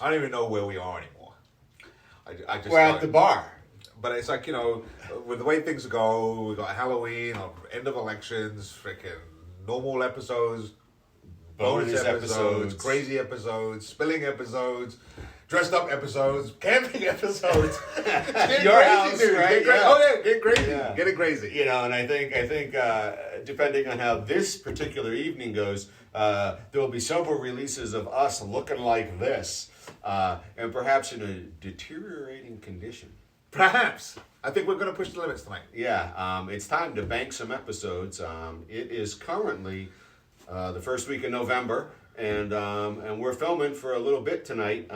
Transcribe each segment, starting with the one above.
I don't even know where we are anymore. I just We're at the bar. But it's like, with the way things go, we got Halloween, end of elections, freaking normal episodes, bonus episodes, crazy episodes, spilling episodes, dressed up episodes, camping episodes. Your house, right? Get crazy. Yeah. Get it crazy. And I think depending on how this particular evening goes, there will be several releases of us looking like this, and perhaps in a deteriorating condition. Perhaps. I think we're going to push the limits tonight. Yeah, it's time to bank some episodes. It is currently the first week of November, and we're filming for a little bit tonight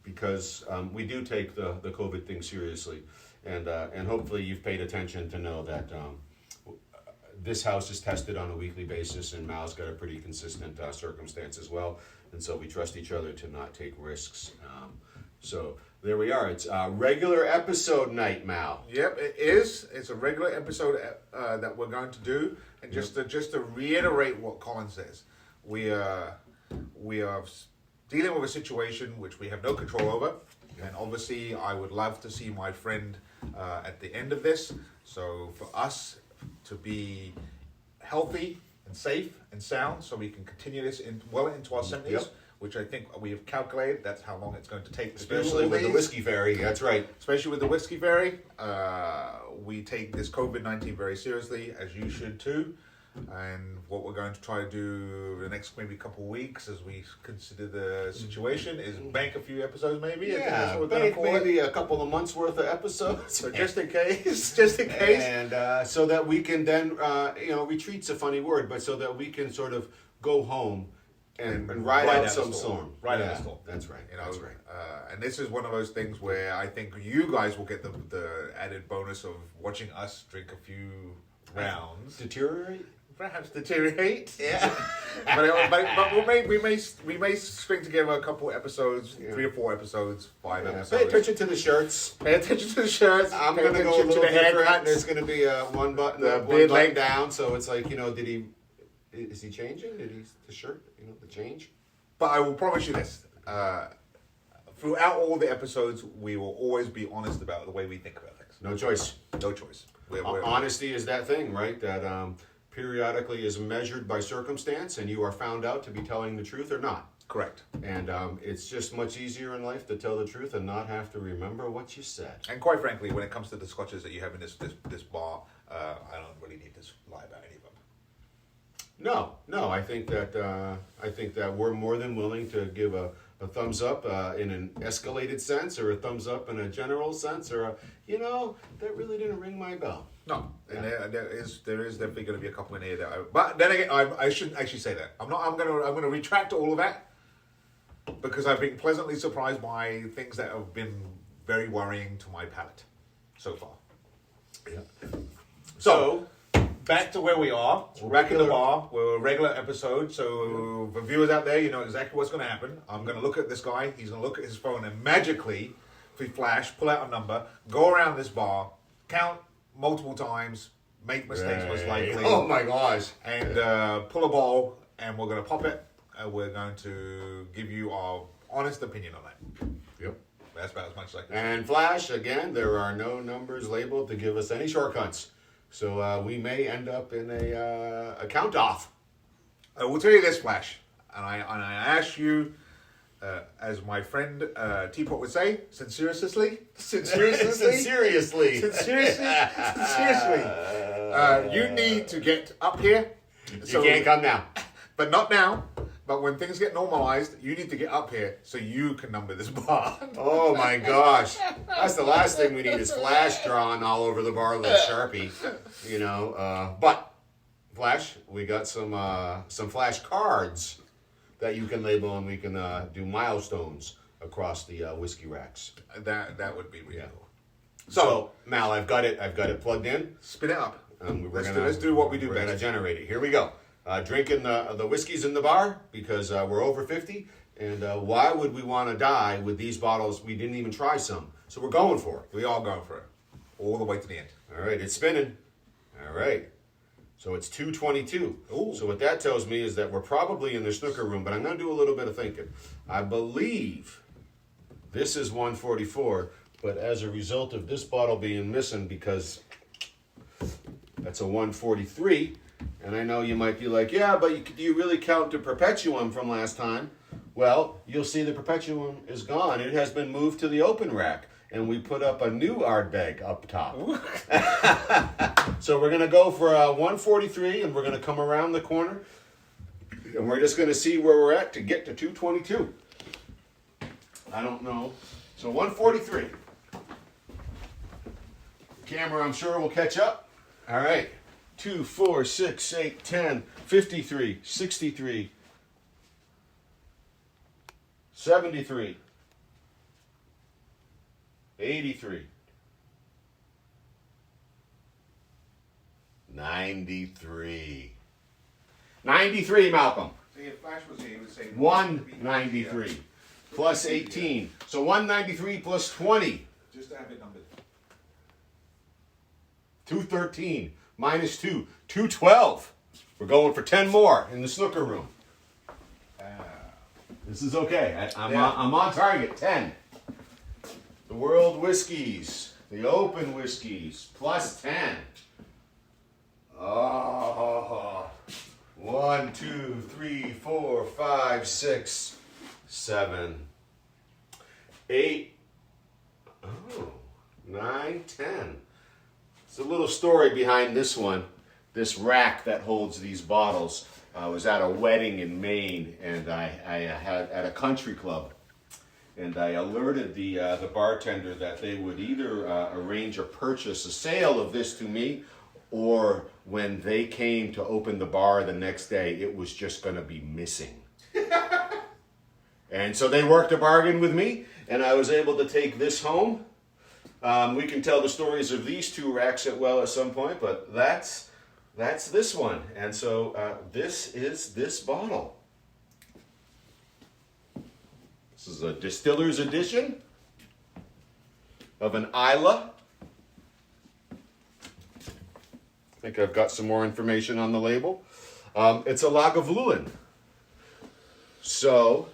because we do take the COVID thing seriously, and hopefully you've paid attention to know that this house is tested on a weekly basis, and Mal's got a pretty consistent circumstance as well, and so we trust each other to not take risks. So there we are. It's a regular episode night, Mal. Yep, it is. It's a regular episode that we're going to do. And just to reiterate what Colin says, we are dealing with a situation which we have no control over. And obviously, I would love to see my friend at the end of this. So for us to be healthy and safe and sound, so we can continue this well into our 70s. Yep. Which I think we have calculated, that's how long it's going to take. Especially with the Whisky Fairy, that's right. Especially with the Whisky Fairy. We take this COVID-19 very seriously, as you should too. And what we're going to try to do the next maybe couple of weeks as we consider the situation is bank a few episodes maybe. Yeah, bank maybe a couple of months worth of episodes. So just in case. And so that we can then, retreat's a funny word, but so that we can sort of go home and ride out some storm. Right out the storm. That's right. That's right. And this is one of those things where I think you guys will get the added bonus of watching us drink a few rounds. Deteriorate? Perhaps deteriorate. Yeah. but we may string together a couple episodes, 3 or 4 episodes, 5 episodes. Pay attention to the shirts. Pay attention to the shirts. I'm going to go a little different. There's going to be one button down, so it's like, is he changing? The shirt, the change? But I will promise you this. Throughout all the episodes, we will always be honest about the way we think about things. No choice. No choice. Honesty is that thing, right? That periodically is measured by circumstance, and you are found out to be telling the truth or not. Correct. And it's just much easier in life to tell the truth and not have to remember what you said. And quite frankly, when it comes to the scotches that you have in this bar, I don't really need to lie about any of them. No. I think that we're more than willing to give a thumbs up in an escalated sense, or a thumbs up in a general sense, or that really didn't ring my bell. No, and there is definitely going to be a couple in here that. But then again, I shouldn't actually say that. I'm going to retract all of that because I've been pleasantly surprised by things that have been very worrying to my palate so far. Yeah. So back to where we are. We're back in the bar. We're a regular episode. So for viewers out there, you know exactly what's going to happen. I'm going to look at this guy. He's going to look at his phone and magically, if we flash, pull out a number, go around this bar, count multiple times, make mistakes most likely. Oh my gosh. And pull a ball, and we're going to pop it. We're going to give you our honest opinion on that. Yep. That's about as much as I can. And flash, again, there are no numbers labeled to give us any shortcuts. So we may end up in a count off. I will tell you this, Flash, and I ask you, as my friend Teapot would say, sincerely, you need to get up here. You can't come now. But not now. But when things get normalized, you need to get up here so you can number this bar. Oh my gosh. That's the last thing we need is Flash drawn all over the bar with a Sharpie. But Flash, we got some Flash cards that you can label, and we can do milestones across the whiskey racks. That would be really cool. So Mal, I've got it plugged in. Spin it up. Let's do what we do best. best. We're gonna generate it. Here we go. Drinking the whiskeys in the bar because we're over 50, and why would we want to die with these bottles? We didn't even try some, so we're going for it. We are going for it, all the way to the end. All right, it's spinning. All right, so it's 2:22. Ooh. So what that tells me is that we're probably in the snooker room, but I'm going to do a little bit of thinking. I believe This is 144, but as a result of this bottle being missing, because that's a 143, and I know you might be like, yeah, but do you really count the Perpetuum from last time? Well, you'll see the Perpetuum is gone. It has been moved to the open rack, and we put up a new Ardbeg up top. So we're going to go for a 143, and we're going to come around the corner, and we're just going to see where we're at to get to 222. I don't know. So 143. Camera, I'm sure, will catch up. All right. 2, 4, 6, 8, 10, 53, 63, 73, 83, 93. 93, Malcolm. See, if Flash was here, he would say 193 plus 18. So 193 plus 20. Just to have it numbered. 213 minus 2. 212. We're going for 10 more in the snooker room. This is okay. I'm on target. 10. The World Whiskeys. The Open Whiskeys. Plus 10. Oh. 1, 2, 3, 4, 5, 6, 7, 8. Oh. 9, 10. There's a little story behind this one. This rack that holds these bottles. I was at a wedding in Maine, and I had at a country club, and I alerted the bartender that they would either arrange a purchase, a sale of this to me, or when they came to open the bar the next day, it was just going to be missing. And so they worked a bargain with me, and I was able to take this home. We can tell the stories of these two racks at some point, but that's this one. And so this is this bottle. This is a distiller's edition of an Islay. I think I've got some more information on the label. It's a Lagavulin. So,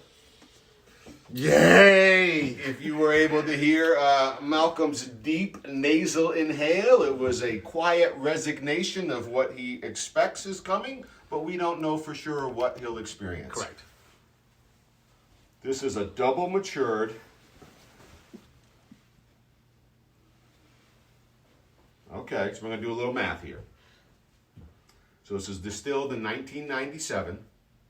yay! If you were able to hear Malcolm's deep nasal inhale, it was a quiet resignation of what he expects is coming, but we don't know for sure what he'll experience. Correct. This is a double matured. Okay, so we're going to do a little math here. So this is distilled in 1997,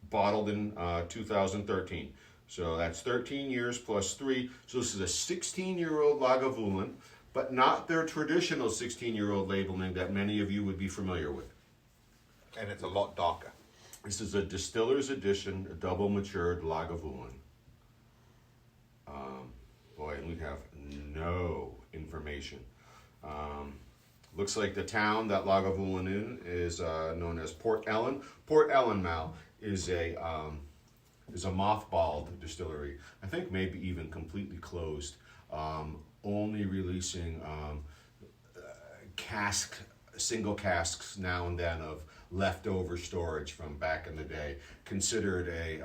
bottled in 2013. So that's 13 years plus 3. So this is a 16-year-old Lagavulin, but not their traditional 16-year-old labeling that many of you would be familiar with. And it's a lot darker. This is a distiller's edition, a double matured Lagavulin. Boy, we have no information. Looks like the town that Lagavulin in is known as Port Ellen. Port Ellen, Mal, is a mothballed distillery. I think maybe even completely closed, only releasing single casks now and then of leftover storage from back in the day. Considered a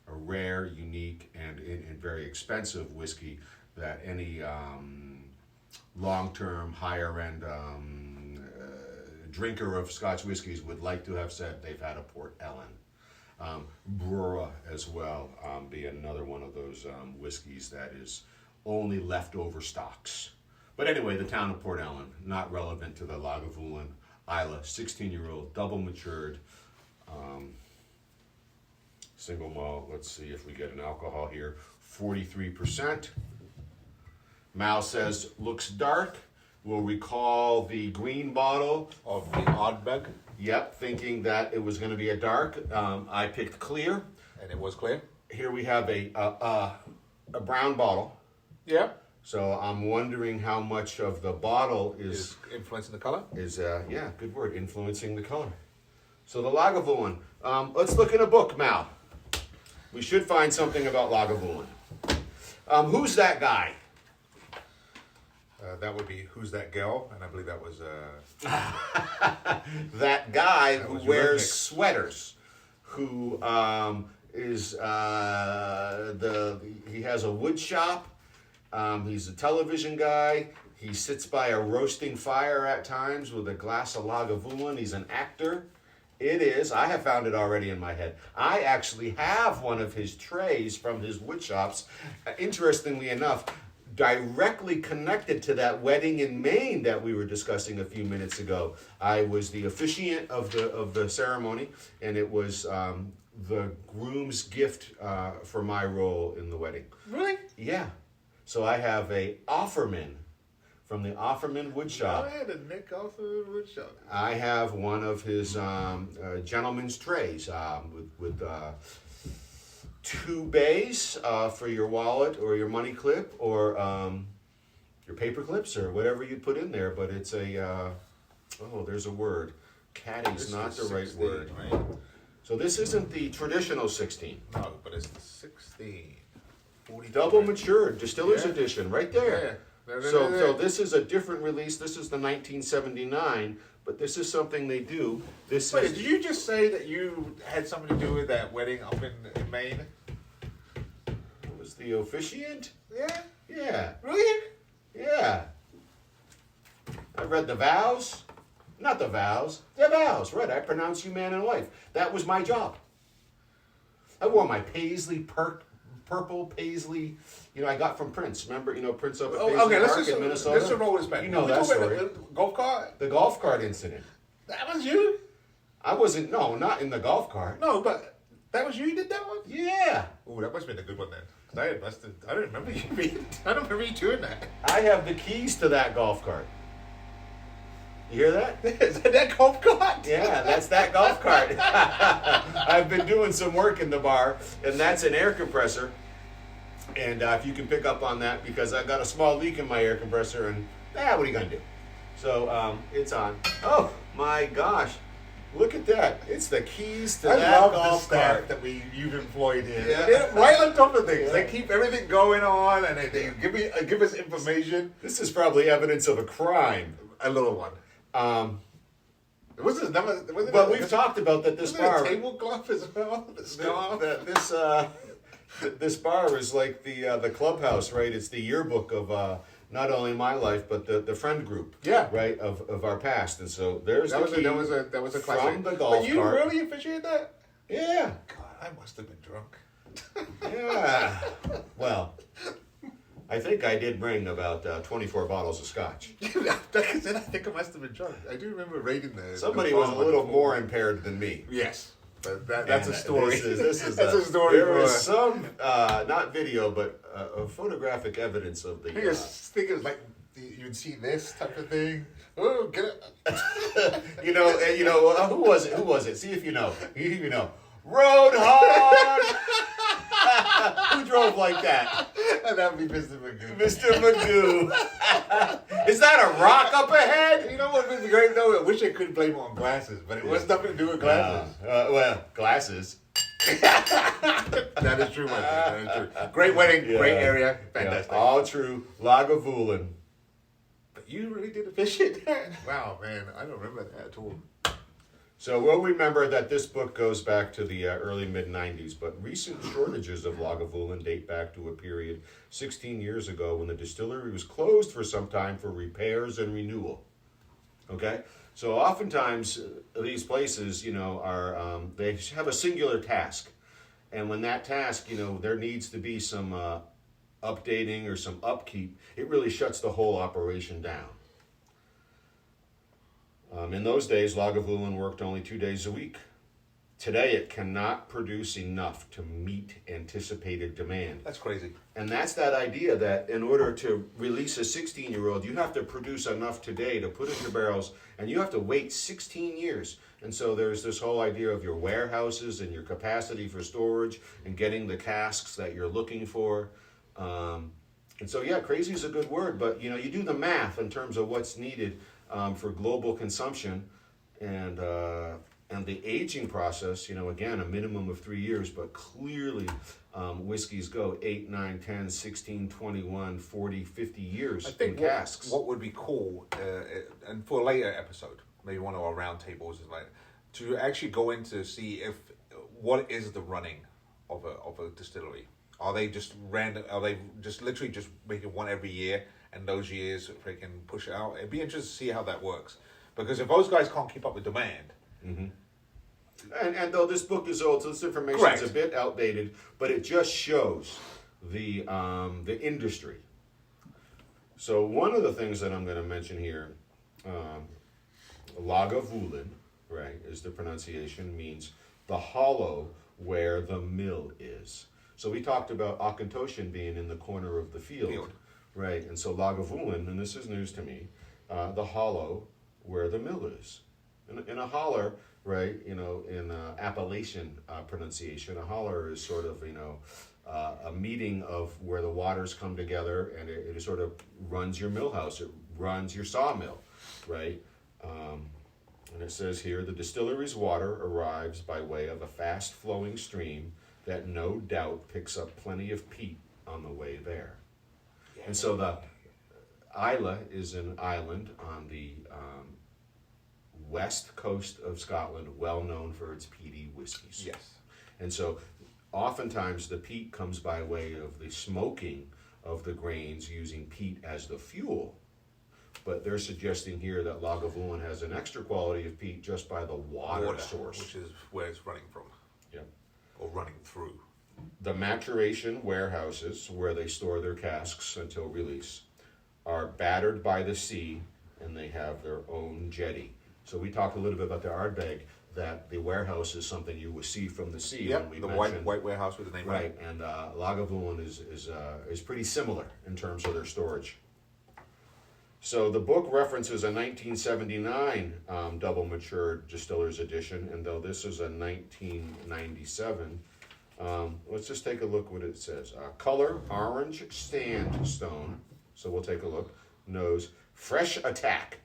rare, unique, and very expensive whiskey that any long-term, higher-end drinker of Scotch whiskeys would like to have said they've had a Port Ellen. Brura as well, be another one of those whiskeys that is only leftover stocks. But anyway, the town of Port Ellen, not relevant to the Lagavulin Islay, 16-year-old, double matured, single malt. Let's see if we get an alcohol here. 43%. Mal says looks dark. We'll recall the green bottle Of the Ardbeg, Yep, thinking that it was going to be a dark. I picked clear. and it was clear. Here we have a brown bottle. Yeah. So I'm wondering how much of the bottle Is influencing the color. yeah, good word, influencing the color. So the Lagavulin. Let's look in a book, Mal. We should find something about Lagavulin. Who's that guy? That would be Who's That Girl? And I believe that was That guy That who was wears Rudnick. sweaters, who is he has a wood shop. He's a television guy. He sits by a roasting fire at times with a glass of Lagavulin. He's an actor. I have found it already in my head. I actually have one of his trays from his wood shops. Interestingly enough, directly connected to that wedding in Maine that we were discussing a few minutes ago. I was the officiant of the ceremony, and it was the groom's gift for my role in the wedding. Really? Yeah. So I have a Offerman from the Offerman Wood Shop. Oh, yeah, the Nick Offerman Wood Shop. I have one of his gentleman's trays with 2 bays for your wallet or your money clip or your paper clips or whatever you put in there. But it's there's a word. Caddy's not the right 16, word. Right? So this isn't the traditional 16. No, but it's the 16. 40 Double matured, Distillers Yeah. Edition, right there. Yeah. So this is a different release. This is the 1979, but this is something they do. This Wait, is did you just say that you had something to do with that wedding up in Maine? was the officiant. Yeah. Yeah, Really? yeah. I read the vows, not the vows, the vows. Right, I pronounce you man and wife. That was my job. I wore my paisley purple paisley, I got from Prince. Remember, Prince up at Paisley Park in Minnesota? Let's roll this back. You know We that talking story. about the golf cart? The golf cart incident. That was you? I wasn't, not in the golf cart. No, but that was you who did that one? Yeah. Oh, that must have been a good one then. 'Cause I don't remember you I don't remember you doing that. I have the keys to that golf cart. You hear that? Is that golf cart? Yeah, that's that golf cart. I've been doing some work in the bar, and that's an air compressor. And if you can pick up on that, because I got a small leak in my air compressor, and what are you gonna do? So it's on. Oh my gosh, look at that! It's the keys to I that love the golf staff cart. that you've employed here. Yeah. They're right on top of things. Yeah. They keep everything going on, and they give us information. This is probably evidence of a crime. A little one. But we've talked about that this Wasn't there bar. a tablecloth as well? The scarf? This bar is like the clubhouse, right? It's the yearbook of not only my life but the friend group, Yeah. right, of our past. And so there's That the was a from classic. the golf But you cart. really officiated that? Yeah, God, I must have been drunk. yeah. Well, I think I did bring about 24 bottles of Scotch. Like I said, I think I must have been drunk. I do remember rating the. Somebody the was a bottle little before. more impaired than me. Yes, but that's a And story. This is That's a story. There for is some, not video, but photographic evidence of the. I think it was like you'd see this type of thing. Oh, get it! Who was it? Who was it? See if you know. You know. Road hard. Who drove like that? And that would be Mr. Magoo. Mr. Magoo. Is that a rock up ahead? You know what would be great though? I wish I could blame it on glasses, but it was nothing to do with glasses. Glasses. That is true, my friend. That is true. Great wedding, Yeah. great area, Yeah, fantastic. all true. Lagavulin. But you really did a fish it? Wow, man, I don't remember that at all. So we'll remember that this book goes back to the early mid-90s, but recent shortages of Lagavulin date back to a period 16 years ago when the distillery was closed for some time for repairs and renewal. Okay? So oftentimes these places, are they have a singular task. And when that task, there needs to be some updating or some upkeep, it really shuts the whole operation down. In those days, Lagavulin worked only 2 days a week. Today, it cannot produce enough to meet anticipated demand. That's crazy. And that's that idea that in order to release a 16-year-old, you have to produce enough today to put in your barrels, and you have to wait 16 years. And so there's this whole idea of your warehouses and your capacity for storage and getting the casks that you're looking for. And so, crazy is a good word, but, you do the math in terms of what's needed for global consumption and the aging process, again, a minimum of 3 years, but clearly whiskeys go 8, 9, 10, 16, 21, 40, 50 years I think in casks. what would be cool, and for a later episode, maybe one of our round tables is like, to actually go in to see what is the running distillery? Are they just random? Are they just literally just making one every year, and those years they can push it out? It'd be interesting to see how that works, because if those guys can't keep up with demand, and though this book is old, so this information Correct. is a bit outdated, but it just shows the industry. So one of the things that I'm going to mention here, Lagavulin, right, is the pronunciation, means the hollow where the mill is. So we talked about Auchentoshan being in the corner of the field. Right, and so Lagavulin, and this is news to me, the hollow where the mill is. In a holler, right, in Appalachian pronunciation, a holler is sort of, a meeting of where the waters come together, and it sort of runs your mill house, it runs your sawmill, right? And it says here, the distillery's water arrives by way of a fast-flowing stream that no doubt picks up plenty of peat on the way there. And so the Islay is an island on the west coast of Scotland, well known for its peaty whiskies. yes, And so oftentimes the peat comes by way of the smoking of the grains using peat as the fuel. But they're suggesting here that Lagavulin has an extra quality of peat just by the water source. which is where it's running from, Yep. or running through. The maturation warehouses, where they store their casks until release, are battered by the sea, and they have their own jetty. So we talked a little bit about the Ardbeg, that the warehouse is something you will see from the sea. Yep, when we the mentioned, white warehouse with the name on right, it. and Lagavulin is pretty similar in terms of their storage. So the book references a 1979 double matured distillers edition, and though this is a 1997, let's just take a look what it says. Color, orange sandstone, so we'll take a look. Nose, fresh attack.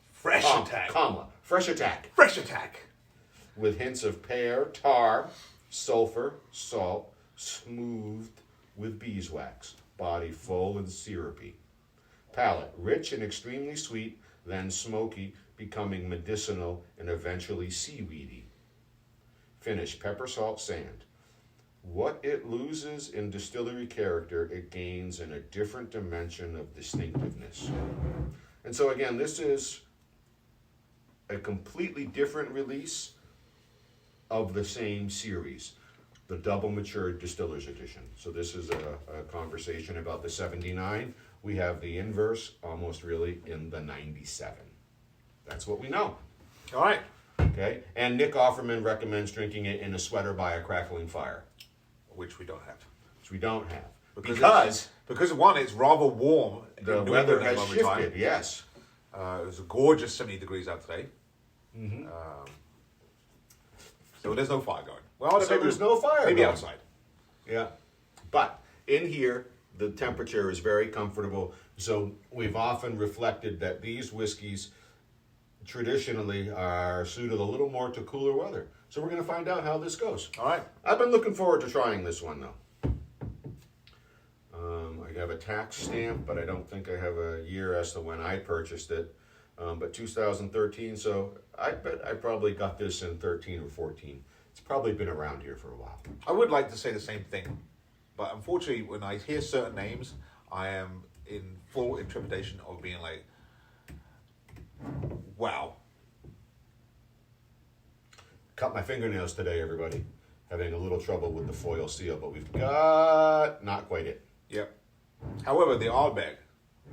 Fresh attack. Comma, fresh attack. Fresh attack. With hints of pear, tar, sulfur, salt, smoothed with beeswax. Body full and syrupy. Palate, rich and extremely sweet, then smoky, becoming medicinal and eventually seaweedy. Finish, pepper, salt, sand. What it loses in distillery character, it gains in a different dimension of distinctiveness. And so again, this is a completely different release of the same series, the double matured distillers edition. So this is a conversation about the 79. We have the inverse, almost really, in the 97. That's what we know. All right. Okay, and Nick Offerman recommends drinking it in a sweater by a crackling fire, Which we don't have. which we don't have. Because one, it's rather warm. The in New weather England at has the moment in shifted, yes. time. It was a gorgeous 70 degrees out today. So there's no fire going. Well, So there's no fire Maybe going. outside. Yeah, but in here, the temperature is very comfortable. So we've often reflected that these whiskeys traditionally are suited a little more to cooler weather. So we're going to find out how this goes. All right. I've been looking forward to trying this one, though. I have a tax stamp, but I don't think I have a year as to when I purchased it. But 2013, so I bet I probably got this in 13 or 14. It's probably been around here for a while. I would like to say the same thing, but unfortunately, when I hear certain names, I am in full intrepidation of being like, wow. Cut my fingernails today, everybody. Having a little trouble with the foil seal, but we've got not quite it. Yep. However, the Ardbeg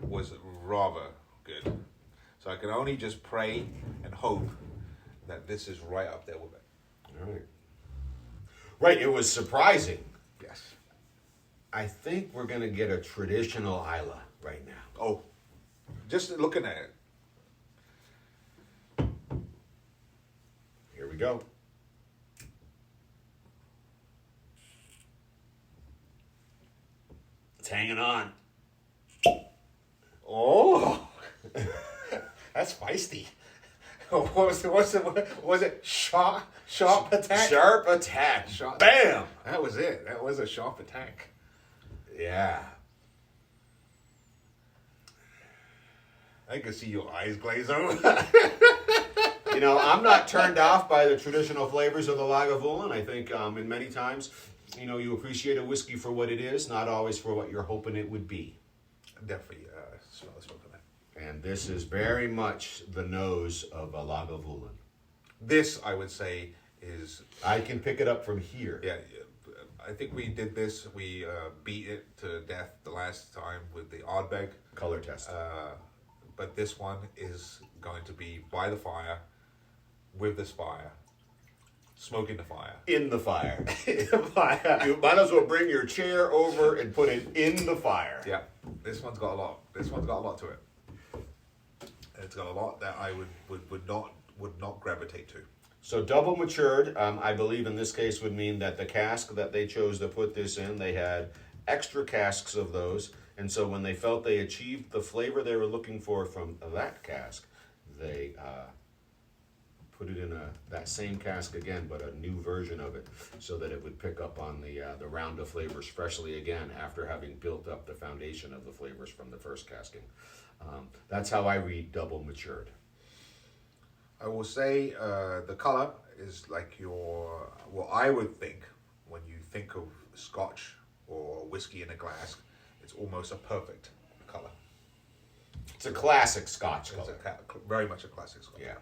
was rather good. So I can only just pray and hope that this is right up there with it. All right. Right, it was surprising. Yes. I think we're going to get a traditional Isla right now. Oh, just looking at it. Here we go. It's hanging on. Oh, that's feisty. What was it? Sharp attack? Sharp attack. Sharp. Bam! That was it. That was a sharp attack. Yeah. I can see your eyes glaze over. You know, I'm not turned off by the traditional flavors of the Lagavulin. I think in many times you appreciate a whiskey for what it is, not always for what you're hoping it would be. Definitely smell the smoke on that. And this is very much the nose of a Lagavulin. This, I would say, is... I can pick it up from here. Yeah, I think we did this. We beat it to death the last time with the Ardbeg. Color test. But this one is going to be by the fire, with the fire, smoking the fire. In the fire. Fire. You might as well bring your chair over and put it in the fire. Yeah, this one's got a lot. This one's got a lot to it. It's got a lot that I would not gravitate to. So double matured, I believe in this case would mean that the cask that they chose to put this in, they had extra casks of those. And so when they felt they achieved the flavor they were looking for from that cask, they put it in that same cask again, but a new version of it, so that it would pick up on the round of flavors freshly again after having built up the foundation of the flavors from the first casking. That's how I read double matured. I will say the color is like what I would think when you think of Scotch or whiskey in a glass. It's almost a perfect color. It's a classic Scotch color. It's very much a classic Scotch color.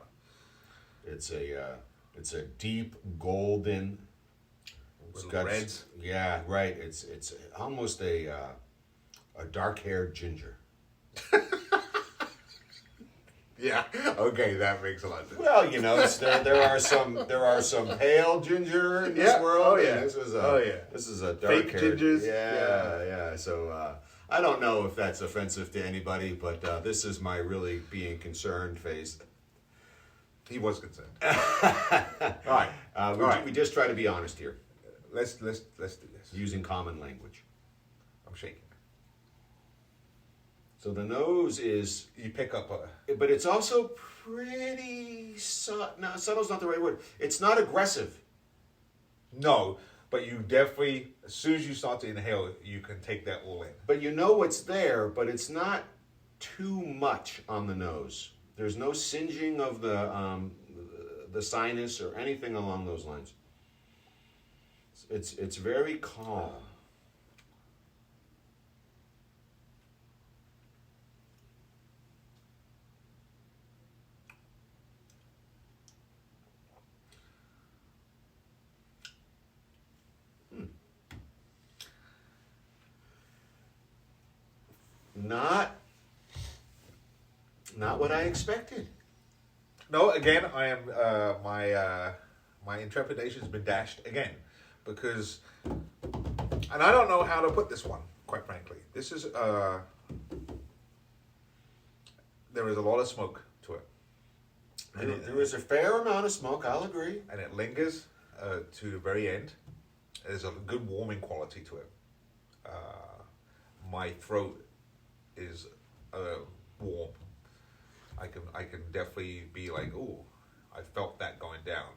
It's a deep golden. It's got reds. Yeah, right. It's almost a dark-haired ginger. Yeah. Okay, that makes a lot of sense. Well, there are some pale ginger in this world. Oh yeah. This is a dark fake gingers. Yeah. So I don't know if that's offensive to anybody, but this is my really being concerned face. He was concerned. All right. We just try to be honest here. Let's do this. Using common language. I'm shaking. So the nose is... You pick up But it's also pretty... No, subtle's not the right word. It's not aggressive. No, but you definitely, as soon as you start to inhale, you can take that all in. But you know it's there, but it's not too much on the nose. There's no singeing of the sinus or anything along those lines. It's very calm. Not what I expected. No, again, I am my intrepidation has been dashed again because, and I don't know how to put this one. Quite frankly, this is there is a lot of smoke to it. There is a fair amount of smoke. I'll agree, and it lingers to the very end. There's a good warming quality to it. My throat is warm. I can definitely be like, ooh, I felt that going down.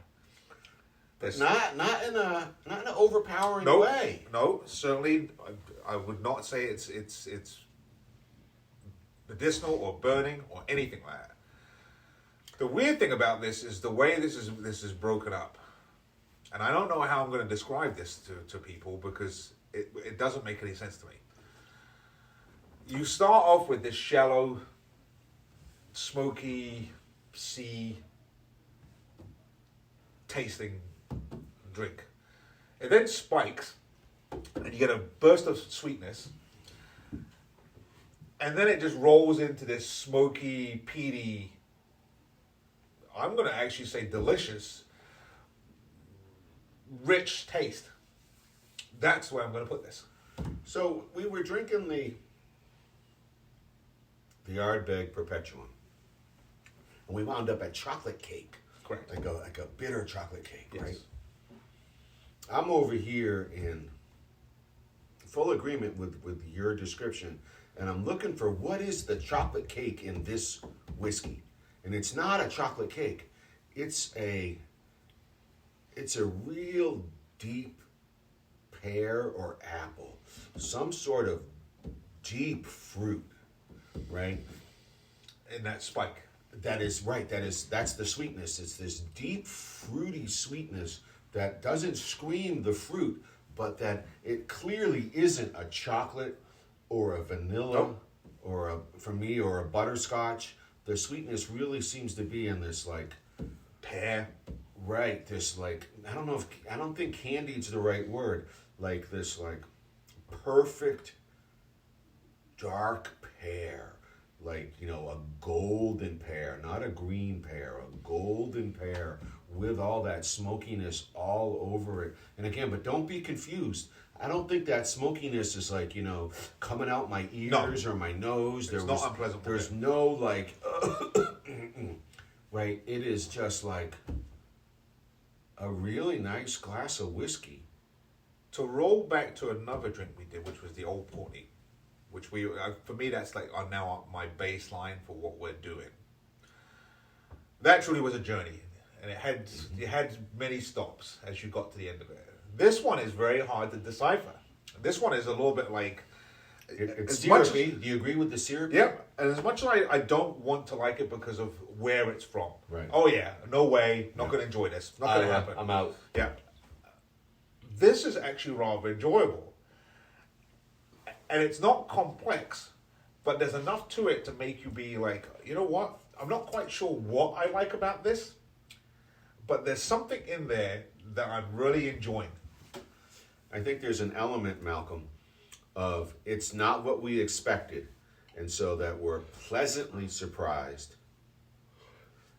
But not in an overpowering way. No, certainly I would not say it's medicinal or burning or anything like that. The weird thing about this is the way this is broken up. And I don't know how I'm going to describe this to people because it doesn't make any sense to me. You start off with this shallow, smoky, sea tasting drink. It then spikes, and you get a burst of sweetness, and then it just rolls into this smoky, peaty, I'm going to actually say delicious, rich taste. That's where I'm going to put this. So we were drinking the Ardbeg Perpetuum, and we wound up at chocolate cake. Correct. Like a bitter chocolate cake, Yes. right? I'm over here in full agreement with your description, and I'm looking for what is the chocolate cake in this whiskey. And it's not a chocolate cake. It's a real deep pear or apple. Some sort of deep fruit, right? In that spike. That is right. That's the sweetness. It's this deep fruity sweetness that doesn't scream the fruit, but that it clearly isn't a chocolate or a vanilla Nope. or for me, or a butterscotch. The sweetness really seems to be in this like Pear. right, this like I don't think candy's the right word. Like this like perfect dark pear. Like, a golden pear, not a green pear, a golden pear with all that smokiness all over it. And again, but don't be confused. I don't think that smokiness is like, coming out my ears or my nose. It's not unpleasant. There's no like, right? It is just like a really nice glass of whiskey. To roll back to another drink we did, which was the Old Porty, which for me, that's like now my baseline for what we're doing. That truly was a journey, and it had many stops as you got to the end of it. This one is very hard to decipher. This one is a little bit like It's syrupy. Do you agree with the syrup? Yeah, and as much as I don't want to like it because of where it's from. Right. Oh yeah, no way, not going to enjoy this. Not going to happen. I'm out. Yeah. This is actually rather enjoyable. And it's not complex, but there's enough to it to make you be like, you know what? I'm not quite sure what I like about this, but there's something in there that I'm really enjoying. I think there's an element, Malcolm, of it's not what we expected, and so that we're pleasantly surprised,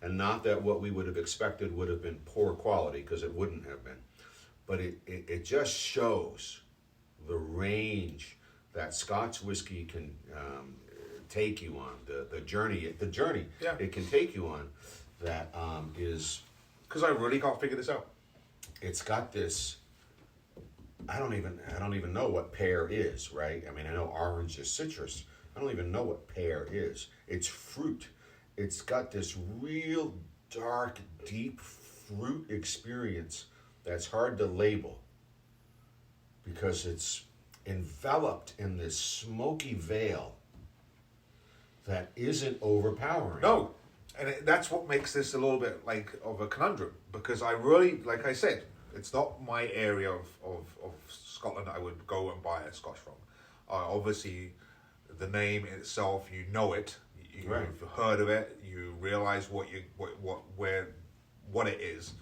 and not that what we would have expected would have been poor quality, because it wouldn't have been. But it just shows the range that Scotch whiskey can take you on, the journey Yeah. it can take you on, that is, Because I really can't figure this out. it's got this. I don't even know what pear is, right? I mean, I know orange is citrus. I don't even know what pear is. It's fruit. It's got this real dark, deep fruit experience that's hard to label because it's enveloped in this smoky veil that isn't overpowering. No, and that's what makes this a little bit like of a conundrum, because I really, like I said, it's not my area of Scotland I would go and buy a Scotch from. Obviously, the name itself, you know it, you've Right. heard of it, you realize what it is.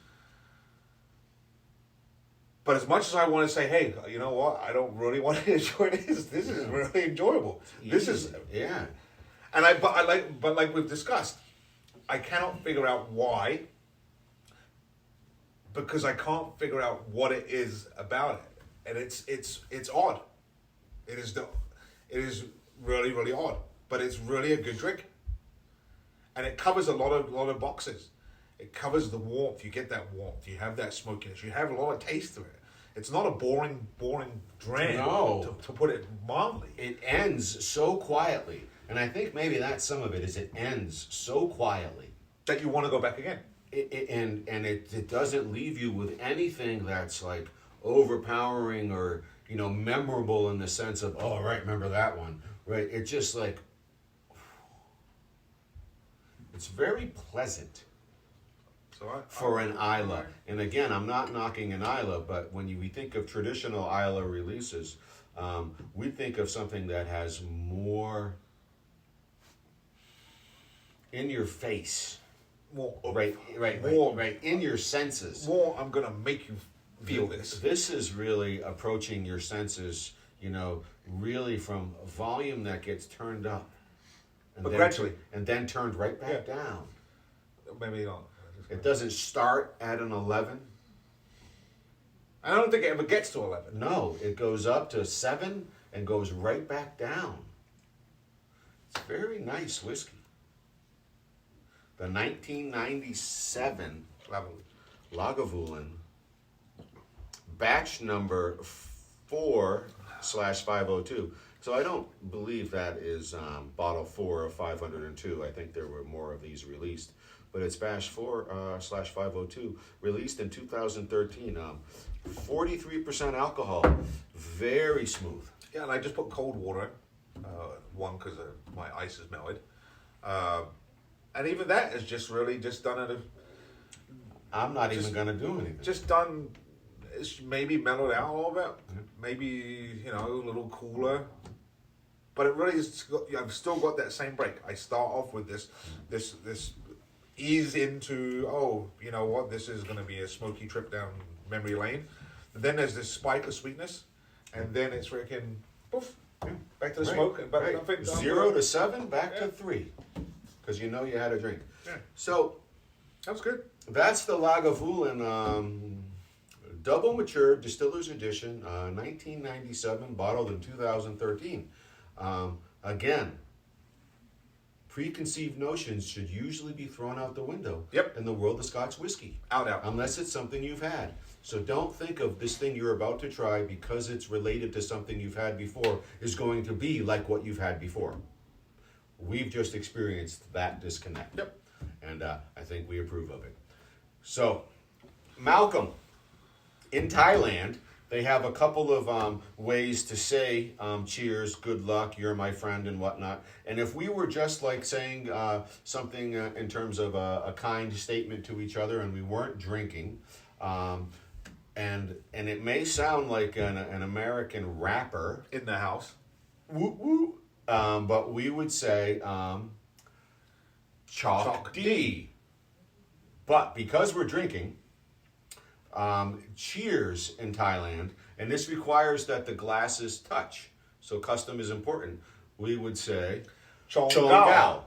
But as much as I want to say, hey, you know what? I don't really want to enjoy this. This is really enjoyable. This is, yeah. and but like we've discussed, I cannot figure out why, because I can't figure out what it is about it, and it's odd. It is really, really odd, but it's really a good drink, and it covers a lot of boxes. It covers the warmth. You get that warmth. You have that smokiness. You have a lot of taste to it. It's not a boring dram. No. To put it mildly. It ends so quietly, and I think maybe that's some of it. Is it ends so quietly That you want to go back again. It doesn't leave you with anything that's like overpowering or memorable in the sense of, oh right, remember that one, right? It's just like it's very pleasant. For an Isla. And again, I'm not knocking an Isla, but when we think of traditional Isla releases, we think of something that has more in your face. More. Right, in your senses. More, I'm going to make you feel this. This is really approaching your senses, really from a volume that gets turned up. But gradually. And then turned right back down. Maybe not. It doesn't start at an 11. I don't think it ever gets to 11. No, it goes up to 7 and goes right back down. It's very nice whiskey. The 1997 Lagavulin, batch number 4/502. So I don't believe that is bottle 4 of 502. I think there were more of these released. But it's batch 4/502, released in 2013. 43% alcohol, very smooth. Yeah, and I just put cold water in. One, because my ice is melted. And even that is just really just done at a... I'm not even going to do anything. Just done... It's maybe mellowed out a little bit. Maybe, a little cooler. But it really is. I've still got that same break. I start off with this ease into, you know what? This is going to be a smoky trip down memory lane. And then there's this spike of sweetness, and then it's freaking poof, back to the smoke. And back to 0 to 7, back to 3, because you had a drink. Yeah. So That's good. that's the Lagavulin Double Mature Distillers Edition, 1997, bottled in 2013. Again, preconceived notions should usually be thrown out the window in the world of Scotch whiskey. Out. Unless it's something you've had. So don't think of this thing you're about to try because it's related to something you've had before is going to be like what you've had before. We've just experienced that disconnect. Yep. And I think we approve of it. So, Malcolm, in Thailand, they have a couple of ways to say cheers, good luck, you're my friend, and whatnot. And if we were just like saying something in terms of a kind statement to each other and we weren't drinking, and it may sound like an American rapper. In the house. Woo woo. But we would say Chalk D. But because we're drinking, cheers in Thailand, and this requires that the glasses touch. So custom is important. We would say Chong Chong Gao. Gao.